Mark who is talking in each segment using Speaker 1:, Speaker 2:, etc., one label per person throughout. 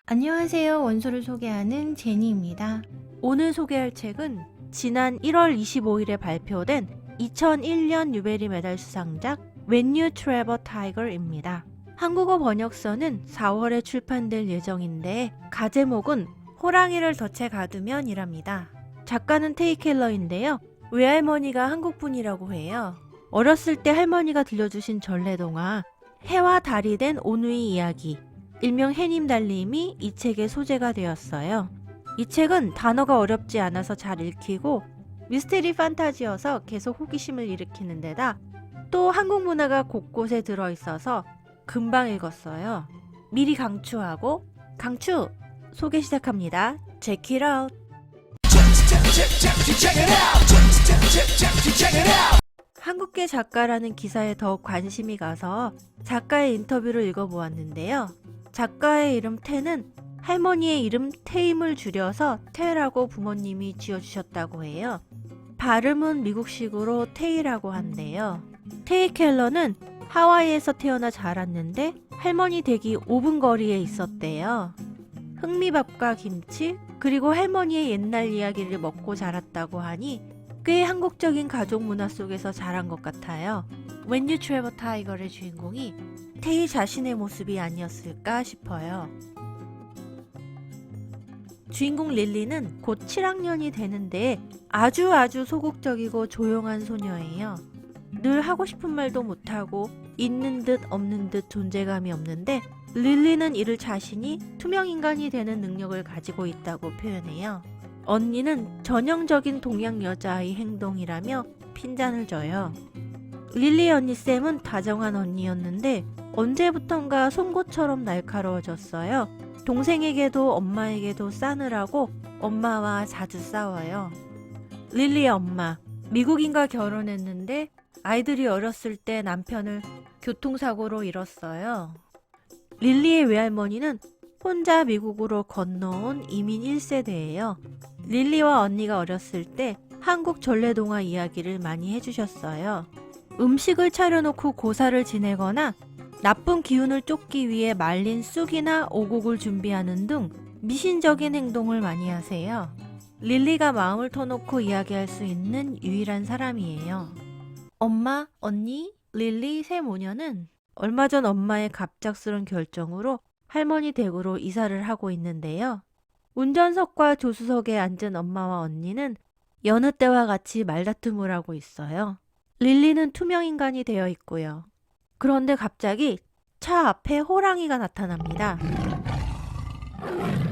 Speaker 1: 안녕하세요. 원소를 소개하는 제니입니다.
Speaker 2: 오늘 소개할 책은 지난 1월 25일에 발표된 2001년 뉴베리 메달 수상작 When You Trap a Tiger입니다. 한국어 번역서는 4월에 출판될 예정인데 가제목은 호랑이를 덫에 가두면 이랍니다. 작가는 테이 켈러인데요. 외할머니가 한국분이라고 해요. 어렸을 때 할머니가 들려주신 전래동화 해와 달이 된 오누이 이야기 일명 해님 달님이 이 책의 소재가 되었어요. 이 책은 단어가 어렵지 않아서 잘 읽히고 미스테리 판타지여서 계속 호기심을 일으키는 데다 또 한국 문화가 곳곳에 들어있어서 금방 읽었어요. 미리 강추하고 강추! 소개 시작합니다. Check it out! 한국계 작가라는 기사에 더욱 관심이 가서 작가의 인터뷰를 읽어보았는데요. 작가의 이름 태는 할머니의 이름 태임을 줄여서 태라고 부모님이 지어주셨다고 해요. 발음은 미국식으로 테이라고 한대요. 테이 켈러는 하와이에서 태어나 자랐는데 할머니 댁이 5분 거리에 있었대요. 흑미밥과 김치 그리고 할머니의 옛날 이야기를 먹고 자랐다고 하니 꽤 한국적인 가족 문화 속에서 자란 것 같아요. When You Trap a Tiger의 주인공이 테이 자신의 모습이 아니었을까 싶어요. 주인공 릴리는 곧 7학년이 되는데 아주 소극적이고 조용한 소녀예요. 늘 하고 싶은 말도 못하고 있는 듯 없는 듯 존재감이 없는데 릴리는 이를 자신이 투명인간이 되는 능력을 가지고 있다고 표현해요. 언니는 전형적인 동양 여자아이 행동이라며 핀잔을 줘요. 릴리 언니 쌤은 다정한 언니였는데 언제부턴가 송곳처럼 날카로워졌어요. 동생에게도 엄마에게도 싸늘하고 엄마와 자주 싸워요. 릴리의 엄마, 미국인과 결혼했는데 아이들이 어렸을 때 남편을 교통사고로 잃었어요. 릴리의 외할머니는 혼자 미국으로 건너온 이민 1세대예요. 릴리와 언니가 어렸을 때 한국 전래동화 이야기를 많이 해주셨어요. 음식을 차려놓고 고사를 지내거나 나쁜 기운을 쫓기 위해 말린 쑥이나 오곡을 준비하는 등 미신적인 행동을 많이 하세요. 릴리가 마음을 터놓고 이야기할 수 있는 유일한 사람이에요. 엄마, 언니, 릴리 세 모녀는 얼마 전 엄마의 갑작스런 결정으로 할머니 댁으로 이사를 하고 있는데요. 운전석과 조수석에 앉은 엄마와 언니는 여느 때와 같이 말다툼을 하고 있어요. 릴리는 투명인간이 되어 있고요. 그런데 갑자기 차 앞에 호랑이가 나타납니다.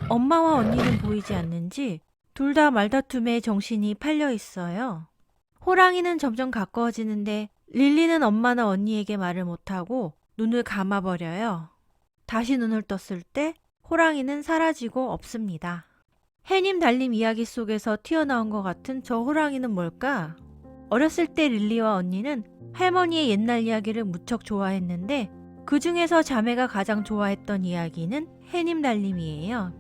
Speaker 2: 엄마와 언니는 보이지 않는지 둘 다 말다툼에 정신이 팔려 있어요. 호랑이는 점점 가까워지는데 릴리는 엄마나 언니에게 말을 못하고 눈을 감아버려요. 다시 눈을 떴을 때 호랑이는 사라지고 없습니다. 해님 달님 이야기 속에서 튀어나온 것 같은 저 호랑이는 뭘까? 어렸을 때 릴리와 언니는 할머니의 옛날 이야기를 무척 좋아했는데 그 중에서 자매가 가장 좋아했던 이야기는 해님 달님이에요.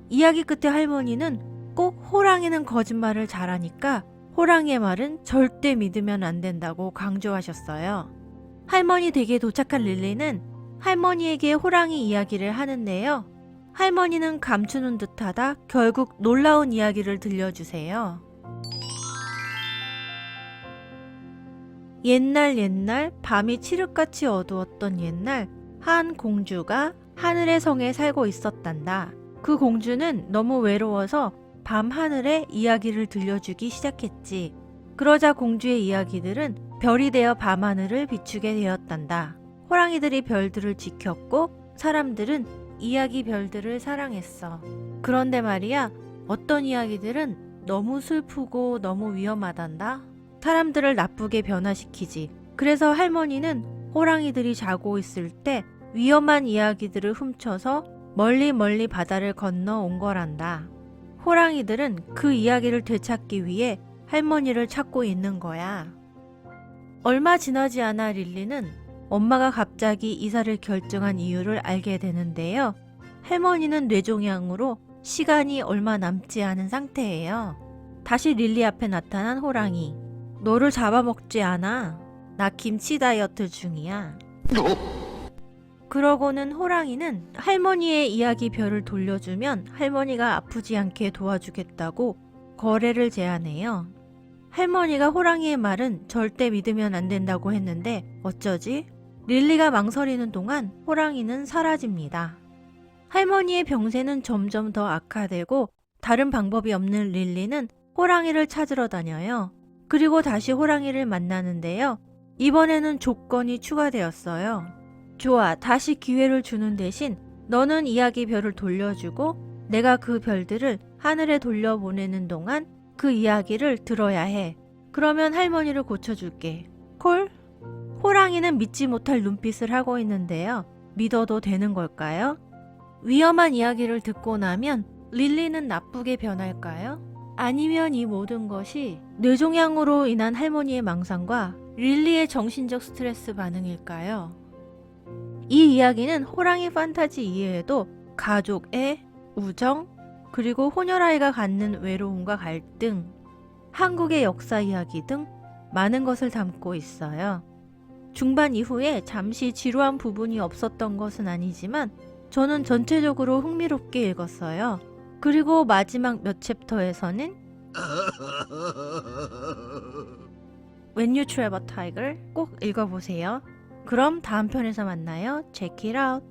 Speaker 2: 이야기 끝에 할머니는 꼭 호랑이는 거짓말을 잘하니까 호랑이의 말은 절대 믿으면 안 된다고 강조하셨어요. 할머니 댁에 도착한 릴리는 할머니에게 호랑이 이야기를 하는데요. 할머니는 감추는 듯하다 결국 놀라운 이야기를 들려주세요. 옛날 밤이 칠흑같이 어두웠던 옛날 한 공주가 하늘의 성에 살고 있었단다. 그 공주는 너무 외로워서 밤 하늘에 이야기를 들려주기 시작했지. 그러자 공주의 이야기들은 별이 되어 밤하늘을 비추게 되었단다. 호랑이들이 별들을 지켰고 사람들은 이야기 별들을 사랑했어. 그런데 말이야, 어떤 이야기들은 너무 슬프고 너무 위험하단다. 사람들을 나쁘게 변화시키지. 그래서 할머니는 호랑이들이 자고 있을 때 위험한 이야기들을 훔쳐서 멀리 바다를 건너 온 거란다. 호랑이들은 그 이야기를 되찾기 위해 할머니를 찾고 있는 거야. 얼마 지나지 않아 릴리는 엄마가 갑자기 이사를 결정한 이유를 알게 되는데요. 할머니는 뇌종양으로 시간이 얼마 남지 않은 상태예요. 다시 릴리 앞에 나타난 호랑이. 너를 잡아먹지 않아. 나 김치 다이어트 중이야. 그러고는 호랑이는 할머니의 이야기별을 돌려주면 할머니가 아프지 않게 도와주겠다고 거래를 제안해요. 할머니가 호랑이의 말은 절대 믿으면 안 된다고 했는데 어쩌지? 릴리가 망설이는 동안 호랑이는 사라집니다. 할머니의 병세는 점점 더 악화되고 다른 방법이 없는 릴리는 호랑이를 찾으러 다녀요. 그리고 다시 호랑이를 만나는데요. 이번에는 조건이 추가되었어요. 좋아, 다시 기회를 주는 대신 너는 이야기 별을 돌려주고 내가 그 별들을 하늘에 돌려보내는 동안 그 이야기를 들어야 해. 그러면 할머니를 고쳐줄게. 콜? 호랑이는 믿지 못할 눈빛을 하고 있는데요. 믿어도 되는 걸까요? 위험한 이야기를 듣고 나면 릴리는 나쁘게 변할까요? 아니면 이 모든 것이 뇌종양으로 인한 할머니의 망상과 릴리의 정신적 스트레스 반응일까요? 이 이야기는 호랑이 판타지 이외에도 가족의 우정, 그리고 혼혈아이가 갖는 외로움과 갈등, 한국의 역사 이야기 등 많은 것을 담고 있어요. 중반 이후에 잠시 지루한 부분이 없었던 것은 아니지만 저는 전체적으로 흥미롭게 읽었어요. 그리고 마지막 몇 챕터에서는 When You Trap a Tiger 꼭 읽어보세요. 그럼 다음 편에서 만나요. Check it out.